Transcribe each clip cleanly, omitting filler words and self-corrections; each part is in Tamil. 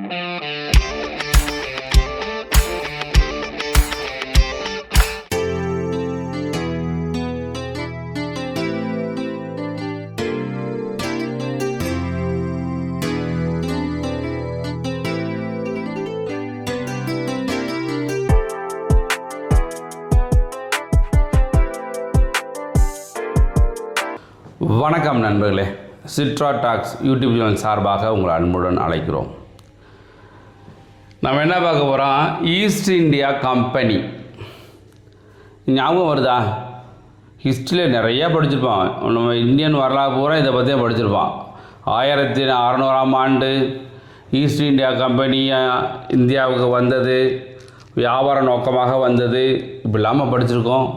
வணக்கம் நண்பர்களே, சிட்ரா டாக்ஸ் யூடியூப் சேனல் சார்பாக உங்களை அன்புடன் அழைக்கிறோம். நம்ம என்ன பார்க்க போகிறோம்? ஈஸ்ட் இந்தியா கம்பெனி ஞாபகம் வருதா? ஹிஸ்ட்ரியில் நிறையா படிச்சிருப்பான். நம்ம இந்தியன் வரலாறு பூரா இதை பற்றியே படிச்சிருப்பான். 1600ஆம் ஆண்டு ஈஸ்ட் இந்தியா கம்பெனி இந்தியாவுக்கு வந்தது, வியாபார நோக்கமாக வந்தது, இப்படி இல்லாமல் படிச்சிருக்கோம்.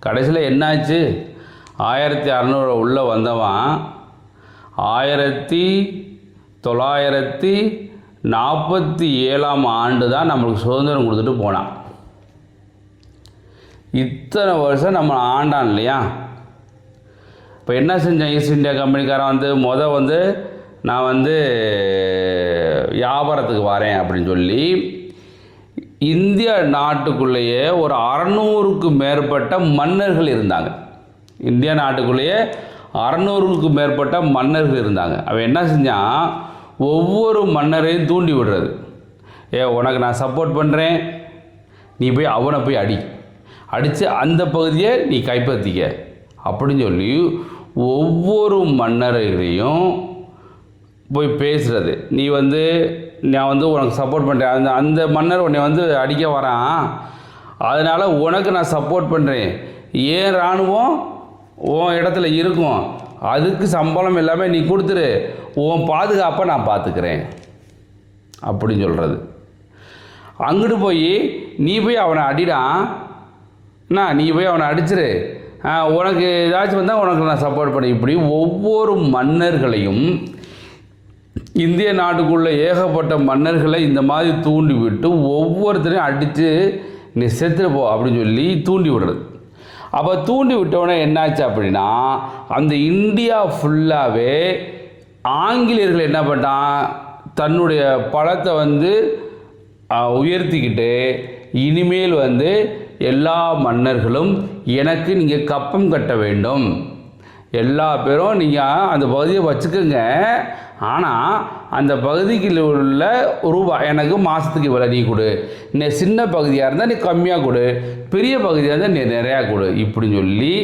கடைசியில் என்னாச்சு? 1600 உள்ளே வந்தவன் 1947ஆம் ஆண்டு தான் நம்மளுக்கு சுதந்திரம் கொடுத்துட்டு போனான். இத்தனை வருஷம் நம்ம ஆண்டான் இல்லையா? இப்போ என்ன செஞ்சேன்? ஈஸ்ட் இந்தியா கம்பெனிக்காரன் வந்து நான் வியாபாரத்துக்கு வரேன் அப்படின்னு சொல்லி இந்திய நாட்டுக்குள்ளேயே ஒரு 600க்கு மேற்பட்ட மன்னர்கள் இருந்தாங்க. இந்திய நாட்டுக்குள்ளேயே 600க்கு மேற்பட்ட மன்னர்கள் இருந்தாங்க. அவன் என்ன செஞ்சான்? ஒவ்வொரு மன்னரையும் தூண்டி விடுறது. உனக்கு நான் சப்போர்ட் பண்ணுறேன், நீ போய் அவனை போய் அடித்து அந்த பகுதியை நீ கைப்பற்றிக்க அப்படின்னு சொல்லி ஒவ்வொரு மன்னர்களையும் போய் பேசுகிறது. நான் உனக்கு சப்போர்ட் பண்ணுறேன், அந்த மன்னர் உன்னை அடிக்க வரான், அதனால் உனக்கு நான் சப்போர்ட் பண்ணுறேன், ஏன் இராணுவம் உன் இடத்துல இருக்கும், அதுக்கு சம்பளம் எல்லாமே நீ கொடுத்துரு, உன் பாதுகாப்பை நான் பார்த்துக்கிறேன் அப்படின்னு சொல்கிறது. அங்கிட்டு போய் நீ போய் அவனை அடிடான், நீ போய் அவனை அடிச்சிரு, உனக்கு ஏதாச்சும் வந்தால் உனக்கு நான் சப்போர்ட் பண்ணி, இப்படி ஒவ்வொரு மன்னர்களையும் இந்திய நாட்டுக்குள்ளே ஏகப்பட்ட மன்னர்களை இந்த மாதிரி தூண்டி விட்டு ஒவ்வொருத்தரையும் அடித்து நீ செத்துட்டு போ அப்படின்னு சொல்லி தூண்டி விடுறது. அப்போ தூண்டி விட்டோடனே என்னாச்சு அப்படின்னா, அந்த இந்தியா ஃபுல்லாகவே ஆங்கிலேயர்கள் என்ன பண்ணான்? தன்னுடைய பலத்தை உயர்த்திக்கிட்டு இனிமேல் எல்லா மன்னர்களும் எனக்கு நீங்கள் கப்பம் கட்ட வேண்டும், எல்லா பேரும் நீங்கள் அந்த பகுதியை வச்சுக்கோங்க, ஆனால் அந்த பகுதிக்கு உள்ள ரூபாய் எனக்கு மாதத்துக்கு இவ்வளோ நீ கொடு, நீ சின்ன பகுதியாக இருந்தால் நீ கம்மியாக கொடு, பெரிய பகுதியாக இருந்தால் நீ நிறையா கொடு, இப்படின்னு சொல்லி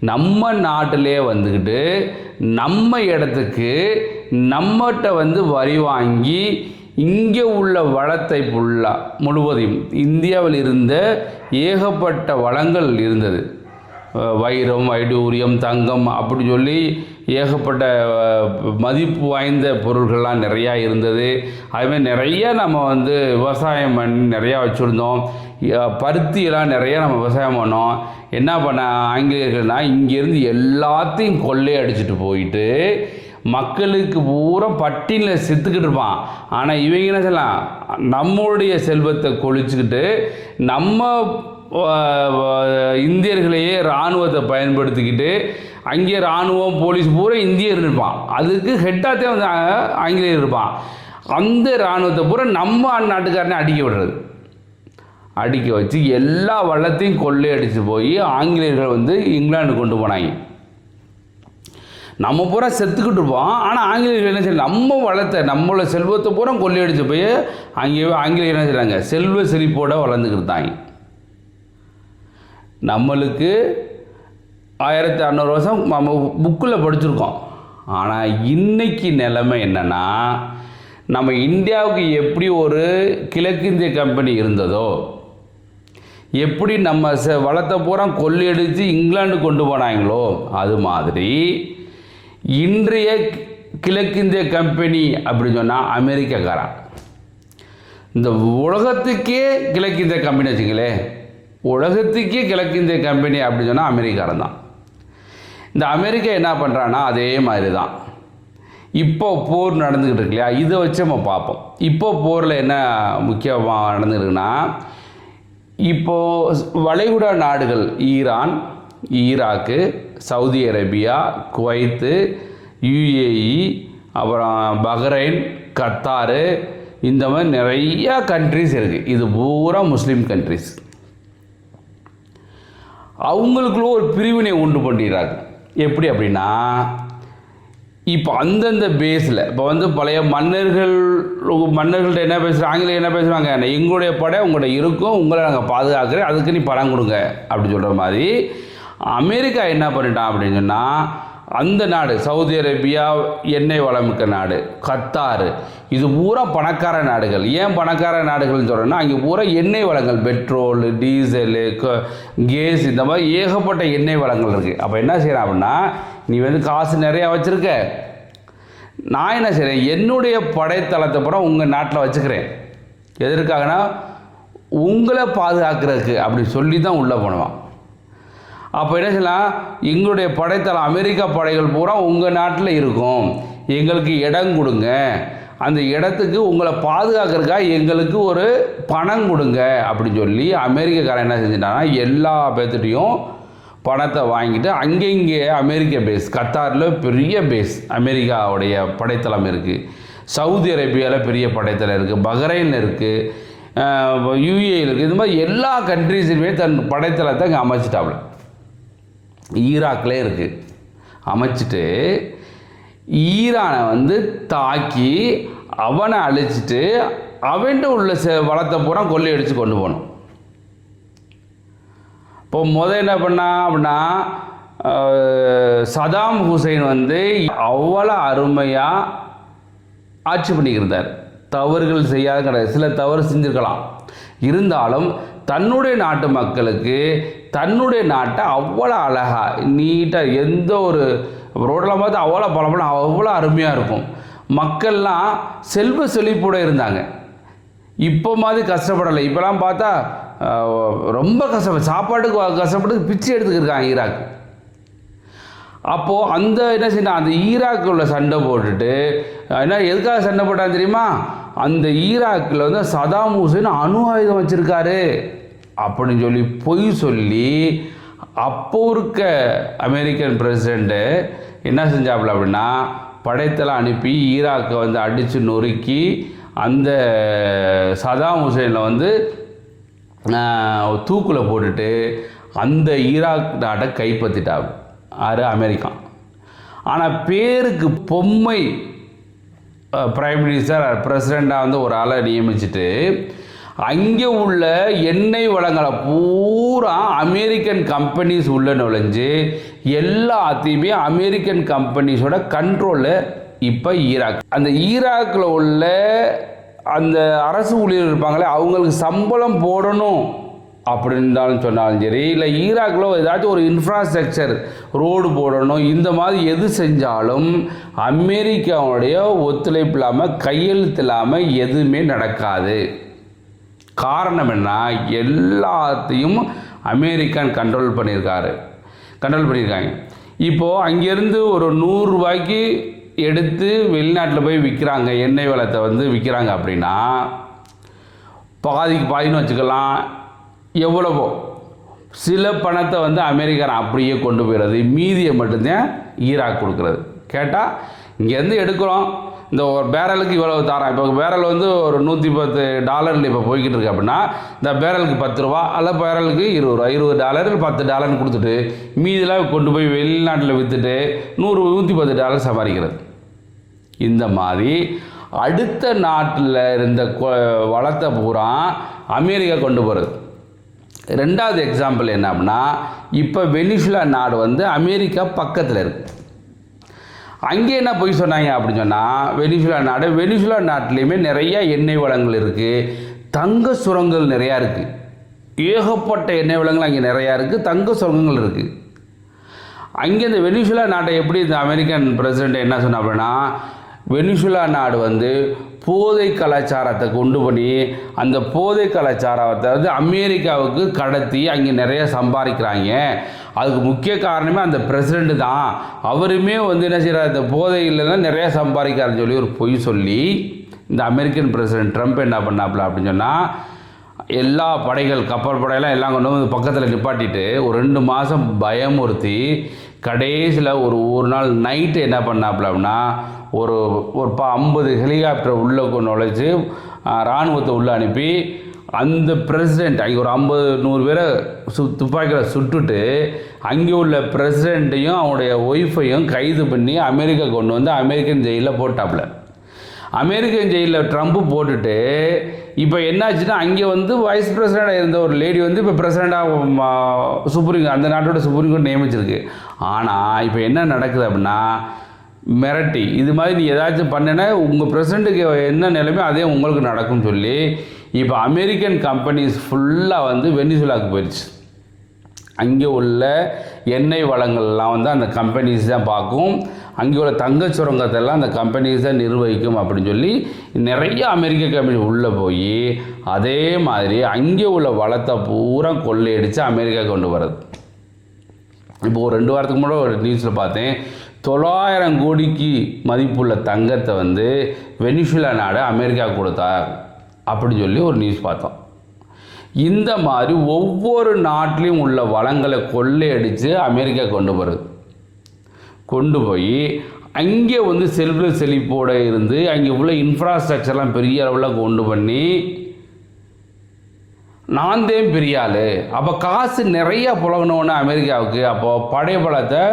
நம்ம நாட்டிலே வந்துக்கிட்டு நம்ம இடத்துக்கு நம்மகிட்ட வரி வாங்கி இங்கே உள்ள வளத்தை முழுவதையும் இந்தியாவில் இருந்த ஏகப்பட்ட வளங்கள் இருந்தது. வைரம், வைடூரியம், தங்கம் அப்படி சொல்லி ஏகப்பட்ட மதிப்பு வாய்ந்த பொருள்கள்லாம் நிறையா இருந்தது. அதுமாதிரி நிறைய நம்ம விவசாயம் பண்ணி நிறையா வச்சுருந்தோம். பருத்தியெல்லாம் நிறையா நம்ம விவசாயம் பண்ணோம். என்ன பண்ண ஆங்கிலேயர்கள்னால் இங்கேருந்து எல்லாத்தையும் கொள்ளையடிச்சிட்டு போயிட்டு மக்களுக்கு பூரா பட்டினியில் செத்துக்கிட்டு இருப்பான். ஆனால் இவங்க என்ன செய்யலாம்? நம்மளுடைய செல்வத்தை கொழிச்சுக்கிட்டு நம்ம இந்தியர்களையே இராணுவத்தை பயன்படுத்திக்கிட்டு அங்கே இராணுவம், போலீஸ் பூரா இந்தியர் இருப்பான். அதுக்கு ஹெட்டாகத்தே ஆங்கிலேயர் இருப்பான். அந்த இராணுவத்தை பூரா நம்ம நாட்டுக்காரனே அடிக்க வச்சு எல்லா வளத்தையும் கொள்ளையடிச்சு போய் ஆங்கிலேயர்கள் இங்கிலாந்து கொண்டு போனாங்க. நம்ம பூரா செத்துக்கிட்டு இருப்போம். ஆனால் ஆங்கிலேயர்கள் என்ன செய்யலாம்? நம்ம வளத்தை, நம்மளோட செல்வத்தை பூரா கொள்ளையடிச்சு போய் ஆங்கிலேயர் என்ன செய்கிறாங்க? செல்வ செழிப்போடு வளர்ந்துக்கிட்டாங்க. நம்மளுக்கு 1600 வருஷம் நம்ம புக்கில் படிச்சிருக்கோம். ஆனால் இன்றைக்கி நிலைமை என்னென்னா, நம்ம இந்தியாவுக்கு எப்படி ஒரு கிழக்கிந்திய கம்பெனி இருந்ததோ, எப்படி நம்ம வளத்தை பூரா கொள்ளையடித்து இங்கிலாந்து கொண்டு போனாங்களோ, அது மாதிரி இன்றைய கிழக்கிந்திய கம்பெனி அப்படின்னு சொன்னால் அமெரிக்காக்காரன். இந்த உலகத்துக்கே கிழக்கிந்திய கம்பெனி வச்சுங்களேன், உலகத்துக்கே கிழக்கிந்திய கம்பெனி அப்படின்னு சொன்னால் அமெரிக்காரன் தான். இந்த அமெரிக்கா என்ன பண்ணுறான்னா அதே மாதிரி தான். இப்போ போர் நடந்துக்கிட்டு இருக்கு இல்லையா, இதை வச்சு நம்ம பார்ப்போம். இப்போ போரில் என்ன முக்கியமாக நடந்துருக்குன்னா, இப்போது வளைகுடா நாடுகள் Iran, Iraq, Saudi Arabia, Kuwait, UAE, அப்புறம் பஹ்ரைன், கத்தாரு, இந்த மாதிரி நிறையா கண்ட்ரிஸ் இருக்குது. இது பூரா முஸ்லீம் கண்ட்ரிஸ். அவங்களுக்குள்ள ஒரு பிரிவினை உண்டு பண்ணிடுறாங்க. எப்படி அப்படின்னா, இப்போ அந்தந்த பேஸில் இப்போ வந்து பழைய மன்னர்கள்ட்ட என்ன பேசுகிறாங்க, ஆங்கிலம் என்ன பேசுகிறாங்க, எங்களுடைய படை உங்கள்கிட்ட இருக்கும், உங்களை நாங்கள் பாதுகாக்கிறேன், அதுக்கு நீ பணம் கொடுங்க அப்படின்னு சொல்கிற மாதிரி அமெரிக்கா என்ன பண்ணிட்டான் அப்படின்னு சொன்னால், அந்த நாடு சவுதி அரேபியா எண்ணெய் வளமிக்க நாடு, கத்தார், இது பூரா பணக்கார நாடுகள். ஏன் பணக்கார நாடுகள்னு சொல்கிறேன்னா, அங்கே பூரா எண்ணெய் வளங்கள், பெட்ரோல், டீசலு, கேஸ், இந்த மாதிரி ஏகப்பட்ட எண்ணெய் வளங்கள் இருக்குது. அப்போ என்ன செய்கிறான் அப்படின்னா, நீ வந்து காசு நிறையா வச்சுருக்க, நான் என்ன செய்கிறேன், என்னுடைய படைத்தளத்தை பூரா உங்கள் நாட்டில் வச்சுக்கிறேன். எதற்காகனா உங்களை பாதுகாக்கிறதுக்கு அப்படி சொல்லி தான் உள்ளே போனவான். அப்போ என்ன செய்யலாம், எங்களுடைய படைத்தளம் அமெரிக்கா படைகள் பூரா உங்கள் நாட்டில் இருக்கும், எங்களுக்கு இடம் கொடுங்க, அந்த இடத்துக்கு உங்களை பாதுகாக்கிறதுக்காக எங்களுக்கு ஒரு பணம் கொடுங்க அப்படின்னு சொல்லி அமெரிக்காக்காரன் என்ன செஞ்சிட்டான்னா, எல்லா பேர்த்துட்டையும் பணத்தை வாங்கிட்டு அங்கங்கே அமெரிக்க பேஸ், கத்தாரில் பெரிய பேஸ் அமெரிக்காவுடைய படைத்தளம் இருக்குது, சவுதி அரேபியாவில் பெரிய படைத்தளம் இருக்குது, பஹ்ரைனில் இருக்குது, யூஏயில் இருக்குது, இது மாதிரி எல்லா கண்ட்ரீஸுமே தன் படைத்தளத்தை அங்கே அமைச்சிட்டாப்புல. ஈராக்கில் இருக்குது. அமைச்சிட்டு ஈரானை வந்து தாக்கி அவனை அழிச்சிட்டு அவன்கிட்ட உள்ள வளத்தை பூரா கொள்ளையடிச்சு கொண்டு போகணும். இப்போ என்ன பண்ணா அப்படின்னா, சதாம் ஹுசைன் வந்து அவ்வளோ அருமையாக ஆட்சி பண்ணிக்கிருந்தார். தவறுகள் செய்யாத கிடையாது, சில தவறு செஞ்சுருக்கலாம். இருந்தாலும் தன்னுடைய நாட்டு மக்களுக்கு தன்னுடைய நாட்டை அவ்வளோ அழகாக நீட்டாக, எந்த ஒரு ரோடெல்லாம் பார்த்து அவ்வளோ பலப்படம் அவ்வளோ அருமையாக இருக்கும். மக்கள்லாம் செல்வ செழிப்போடு இருந்தாங்க. இப்போ மாதிரி கஷ்டப்படலை. இப்போலாம் பார்த்தா ரொம்ப சாப்பாட்டுக்கு கஷ்டப்பட்டு பிச்சை எடுத்துக்கிருக்காங்க ஈராக். அப்போது அந்த என்ன செய்யணும், அந்த ஈராக்குள்ள சண்டை போட்டுட்டு என்ன எதுக்காக சண்டை போட்டான்னு தெரியுமா, அந்த ஈராக்கில் வந்து சதாம் ஹுசைன் அணு ஆயுதம் வச்சுருக்காரு அப்படின்னு சொல்லி பொய் சொல்லி அப்போ இருக்க அமெரிக்கன் பிரசிடெண்ட்டு என்ன செஞ்சாப்புல அப்படின்னா, படைத்தெல்லாம் அனுப்பி ஈராக்கை வந்து அடித்து நொறுக்கி அந்த சதாம் ஹுசைனில் வந்து தூக்கில் போட்டுட்டு அந்த ஈராக் நாட்டை கைப்பற்றிட்டாங்க. ஆறு அமெரிக்கா. ஆனால் பேருக்கு பொம்மை பிரைம் மினிஸ்டர் பிரசிடெண்ட்டாக வந்து ஒரு ஆளை நியமிச்சுட்டு அங்கே உள்ள எண்ணெய் வளங்களை பூரா அமெரிக்கன் கம்பெனிஸ் உள்ள நுழைஞ்சு எல்லாத்தையுமே அமெரிக்கன் கம்பெனிஸோட கண்ட்ரோலில் இப்போ ஈராக். அந்த ஈராக்கில் உள்ள அந்த அரசு ஊழியர் இருப்பாங்களே, அவங்களுக்கு சம்பளம் போடணும் அப்படின்றாலும் சொன்னாலும் சரி, இல்லை ஈராக்கில் ஏதாச்சும் ஒரு இன்ஃப்ராஸ்ட்ரக்சர் ரோடு போடணும், இந்த மாதிரி எது செஞ்சாலும் அமெரிக்காவுடைய ஒத்துழைப்பு இல்லாமல், கையெழுத்து இல்லாமல் எதுவுமே நடக்காது. காரணம் என்ன, எல்லாத்தையும் அமெரிக்கன் கண்ட்ரோல் பண்ணியிருக்காங்க. இப்போது அங்கேருந்து ஒரு 100 ரூபாய்க்கு எடுத்து வெளிநாட்டில் போய் விற்கிறாங்க, எண்ணெய் வளத்தை வந்து விற்கிறாங்க அப்படின்னா பாதிக்கு பாதின்னு வச்சுக்கலாம். எவ்வளவோ சில பணத்தை வந்து அமெரிக்காரன் அப்படியே கொண்டு போயிடுறது, மீதியை மட்டும்தான் ஈராக் கொடுக்குறது. கேட்டால் இங்கேருந்து எடுக்கிறோம், இந்த ஒரு பேரலுக்கு இவ்வளவு தரான். இப்போ பேரல் வந்து ஒரு $110 இப்போ போய்கிட்டு இருக்கு அப்படின்னா, இந்த பேரலுக்கு 10 ரூபா அல்ல பேரலுக்கு $20 $10 கொடுத்துட்டு மீதிலாம் கொண்டு போய் வெளிநாட்டில் விற்றுட்டு $110 சம்பாதிக்கிறது. இந்த மாதிரி அடுத்த நாட்டில் இருந்த வளத்தை பூரா அமெரிக்கா கொண்டு போகிறது. ரெண்டாவது எக்ஸாம்பிள் என்ன அப்படின்னா, இப்போ வெனிசுலா நாடு வந்து அமெரிக்கா பக்கத்தில் இருக்குது. அங்கே என்ன போய் சொன்னாங்க அப்படின்னு சொன்னால், வெனிசுலா நாட்டிலையுமே நிறையா எண்ணெய் வளங்கள் இருக்குது, தங்க சுரங்கங்கள் நிறையா இருக்குது, ஏகப்பட்ட எண்ணெய் வளங்கள் அங்கே நிறையா இருக்குது, தங்க சுரங்கங்கள் இருக்குது. அங்கே இந்த வெனிசுலா நாட்டை எப்படி இந்த அமெரிக்கன் பிரசிடெண்ட் என்ன சொன்ன அப்படின்னா, வெனிசுலா நாடு வந்து போதை கலாச்சாரத்தை கொண்டு பண்ணி அந்த போதை கலாச்சாரத்தை வந்து அமெரிக்காவுக்கு கடத்தி அங்கே நிறைய சம்பாதிக்கிறாங்க, அதுக்கு முக்கிய காரணமே அந்த பிரசிடெண்ட்டு தான், அவருமே வந்து என்ன செய்கிறார், இந்த போதை இல்லைன்னா நிறையா சம்பாதிக்கிறாருன்னு சொல்லி ஒரு பொய் சொல்லி இந்த அமெரிக்கன் பிரசிடெண்ட் ட்ரம்ப் என்ன பண்ணாப்புல அப்படின்னு சொன்னால், எல்லா படைகள் கப்பல் படையெல்லாம் எல்லாம் கொண்டு வந்து பக்கத்தில் நிப்பாட்டிட்டு ஒரு 2 மாதம் பயமுறுத்தி கடைசியில் ஒரு நாள் நைட்டு என்ன பண்ணாப்புல அப்படின்னா, ஒரு 50 ஹெலிகாப்டர் உள்ளே நுழைச்சி இராணுவத்தை உள்ளே அனுப்பி அந்த பிரசிடெண்ட் அங்கே ஒரு 50-100 பேரை துப்பாக்கியில் சுட்டுட்டு அங்கே உள்ள பிரசிடெண்ட்டையும் அவனுடைய ஒய்ஃபையும் கைது பண்ணி அமெரிக்கா கொண்டு வந்து அமெரிக்கன் ஜெயிலில் போட்டாப்புல. அமெரிக்கன் ஜெயிலில் ட்ரம்ப்பு போட்டுட்டு இப்போ என்னாச்சுன்னா அங்கே வந்து வைஸ் பிரசிடெண்டாக இருந்த ஒரு லேடி வந்து இப்போ பிரசிடெண்டாக அந்த நாட்டோட சுப்ரீம் கோர்ட் நியமிச்சிருக்கு. ஆனால் இப்போ என்ன நடக்குது அப்படின்னா மிரட்டி இது மாதிரி நீ ஏதாச்சும் பண்ணனா உங்கள் பிரசிடெண்ட்டுக்கு என்ன நிலைமையோ அதே உங்களுக்கு நடக்கும்னு சொல்லி இப்போ அமெரிக்கன் கம்பெனிஸ் ஃபுல்லாக வந்து வெனிசுலாவுக்கு போயிடுச்சு. அங்கே உள்ள எண்ணெய் வளங்கள்லாம் வந்து அந்த கம்பெனிஸ் தான் பார்க்கும், அங்கே உள்ள தங்கச் சுரங்கத்தெல்லாம் அந்த கம்பெனிஸ் தான் நிர்வகிக்கும் அப்படின்னு சொல்லி நிறைய அமெரிக்க கம்பெனி உள்ளே போய் அதே மாதிரி அங்கே உள்ள வளத்தை பூரா கொள்ளையடித்து அமெரிக்கா கொண்டு வர்றது. இப்போ ஒரு 2 வாரத்துக்கு முன்னாடி ஒரு நியூஸில் பார்த்தேன், 900 கோடிக்கு மதிப்புள்ள தங்கத்தை வந்து வெனிசுலா நாடு அமெரிக்கா கொடுத்தா அப்படின்னு சொல்லி ஒரு நியூஸ் பார்த்தோம். இந்த மாதிரி ஒவ்வொரு நாட்டிலையும் உள்ள வளங்களை கொள்ளையடித்து அமெரிக்கா கொண்டு போய் அங்கே வந்து செழிப்போடு இருந்து அங்கே உள்ள இன்ஃப்ராஸ்ட்ரக்சர்லாம் பெரிய அளவில் கொண்டு பண்ணி நான் தான் பெரிய ஆள். அப்போ காசு நிறையா புழங்கணுன்னு அமெரிக்காவுக்கு அப்போது படைபலத்தை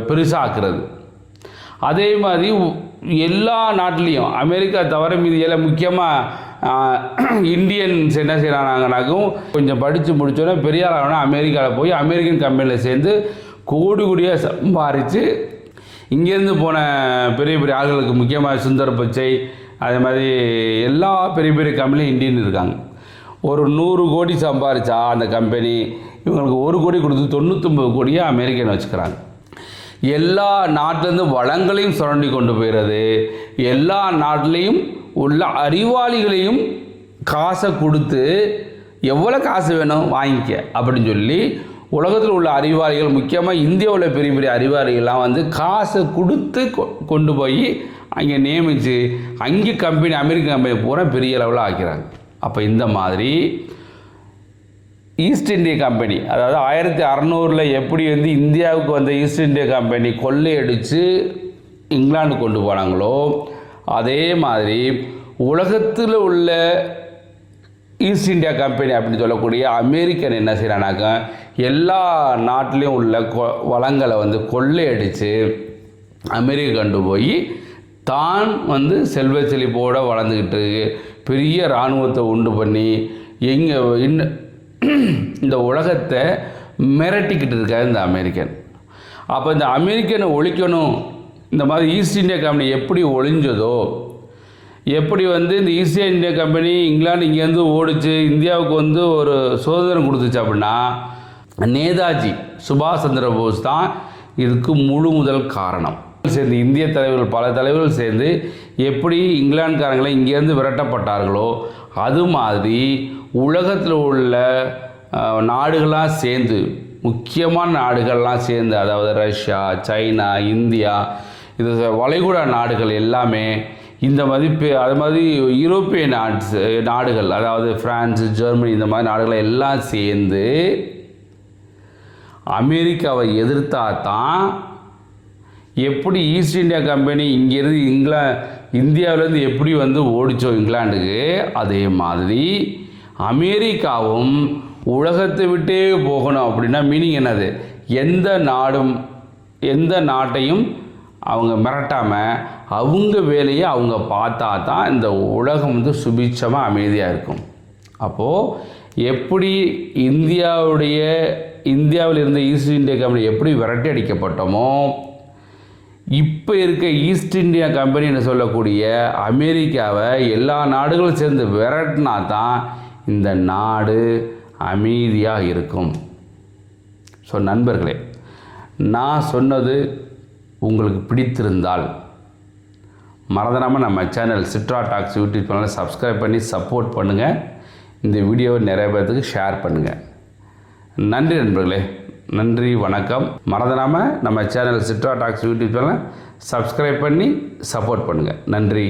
பெருசாக்குறது. அதே மாதிரி எல்லா நாட்டிலையும் அமெரிக்கா தவிர மீதி எல்லாம் முக்கியமாக இந்தியன்ஸ் என்ன செய்கிறாங்கனாக்கும் கொஞ்சம் படித்து முடிச்சோன்னே பெரிய ஆளாக அமெரிக்காவில் போய் அமெரிக்கன் கம்பெனியில் சேர்ந்து கோடியாக சம்பாரித்து இங்கேருந்து போன பெரிய பெரிய ஆளுகளுக்கு முக்கியமாக சுந்தர் பிச்சை அதே மாதிரி எல்லா பெரிய கம்பெனியும் இந்தியன் இருக்காங்க. ஒரு 100 கோடி சம்பாரித்தா அந்த கம்பெனி இவங்களுக்கு 1 கோடி கொடுத்து 99 கோடியை அமெரிக்கன் வச்சுக்கிறாங்க. எல்லா நாட்டிலேருந்து வளங்களையும் சுரண்டி கொண்டு போயிடுறது, எல்லா நாட்டிலையும் உள்ள அறிவாளிகளையும் காசை கொடுத்து எவ்வளோ காசு வேணும் வாங்கிக்க அப்படின்னு சொல்லி உலகத்தில் உள்ள அறிவாளிகள் முக்கியமாக இந்தியாவில் பெரிய அறிவாளிகள்லாம் வந்து காசை கொடுத்து கொண்டு போய் அங்கே நியமித்து அங்கே கம்பெனி அமெரிக்க கம்பெனி பூரா பெரிய லெவலில் ஆக்கிறாங்க. அப்போ இந்த மாதிரி ஈஸ்ட் இந்தியா கம்பெனி அதாவது 1600 எப்படி வந்து இந்தியாவுக்கு வந்த ஈஸ்ட் இந்தியா கம்பெனி கொள்ளையடித்து இங்கிலாந்து கொண்டு போனாங்களோ அதே மாதிரி உலகத்தில் உள்ள ஈஸ்ட் இந்தியா கம்பெனி அப்படின்னு சொல்லக்கூடிய அமெரிக்கன் என்ன செய்கிறானாக்கா எல்லா நாட்டிலையும் உள்ள வளங்களை வந்து கொள்ளையடித்து அமெரிக்கா கொண்டு போய் தான் வந்து செழிப்போடு வளர்ந்துக்கிட்டு பெரிய இராணுவத்தை உண்டு பண்ணி இந்த உலகத்தை மிரட்டிக்கிட்டு இருக்காரு இந்த அமெரிக்கன். அப்போ இந்த அமெரிக்கனை ஒழிக்கணும், இந்த மாதிரி ஈஸ்ட் இந்தியா கம்பெனி எப்படி ஒழிஞ்சதோ, எப்படி வந்து இந்த ஈஸ்ட் இந்தியா கம்பெனி இங்கிலாந்து இங்கேருந்து ஓடிச்சு இந்தியாவுக்கு வந்து ஒரு சுதந்திரம் கொடுத்துச்சு அப்படின்னா நேதாஜி சுபாஷ் சந்திர போஸ் தான் இதுக்கு முதல் காரணம். சேர்ந்து இந்திய தலைவர்கள் பல தலைவர்கள் சேர்ந்து எப்படி இங்கிலாந்துக்காரங்களை இங்கேருந்து விரட்டப்பட்டார்களோ அது மாதிரி உலகத்தில் உள்ள நாடுகள்லாம் சேர்ந்து முக்கியமான நாடுகள்லாம் சேர்ந்து அதாவது ரஷ்யா, சைனா, இந்தியா, இது வளைகுடா நாடுகள் எல்லாமே இந்த மதிப்பு அது மாதிரி யூரோப்பிய நாடுகள் அதாவது பிரான்ஸ், ஜெர்மனி இந்த மாதிரி நாடுகளை எல்லாம் சேர்ந்து அமெரிக்காவை எதிர்த்தா தான் எப்படி ஈஸ்ட் இந்தியா கம்பெனி இங்கேருந்து இந்தியாவிலேருந்து எப்படி வந்து ஓடிச்சோ இங்கிலாந்துக்கு அதே மாதிரி அமெரிக்காவும் உலகத்தை விட்டே போகணும். அப்படின்னா மீனிங் என்னது, எந்த நாட்டையும் அவங்க மிரட்டாமல் அவங்க வேலையை அவங்க பார்த்தா தான் இந்த உலகம் வந்து சுபிட்சமாக அமைதியாக இருக்கும். அப்போது எப்படி இந்தியாவில் இருந்த ஈஸ்ட் இந்தியா கம்பெனி எப்படி விரட்டி அடிக்கப்பட்டோமோ இப்போ இருக்க ஈஸ்ட் இந்தியா கம்பெனின்னு சொல்லக்கூடிய அமெரிக்காவை எல்லா நாடுகளும் சேர்ந்து விரட்டினா தான் இந்த நாடு அமைதியாக இருக்கும். ஸோ நண்பர்களே, நான் சொன்னது உங்களுக்கு பிடித்திருந்தால் மறந்துடாமல் நம்ம சேனல் சிட்ரா டாக்ஸ் யூடியூப் சேனலை சப்ஸ்கிரைப் பண்ணி சப்போர்ட் பண்ணுங்கள். இந்த வீடியோவை நிறைய பேர்த்துக்கு ஷேர் பண்ணுங்கள். நன்றி நண்பர்களே, நன்றி, வணக்கம். மறந்துடாமல் நம்ம சேனல் சிட்ரா டாக்ஸ் யூடியூப் சேனலை சப்ஸ்கிரைப் பண்ணி சப்போர்ட் பண்ணுங்கள். நன்றி.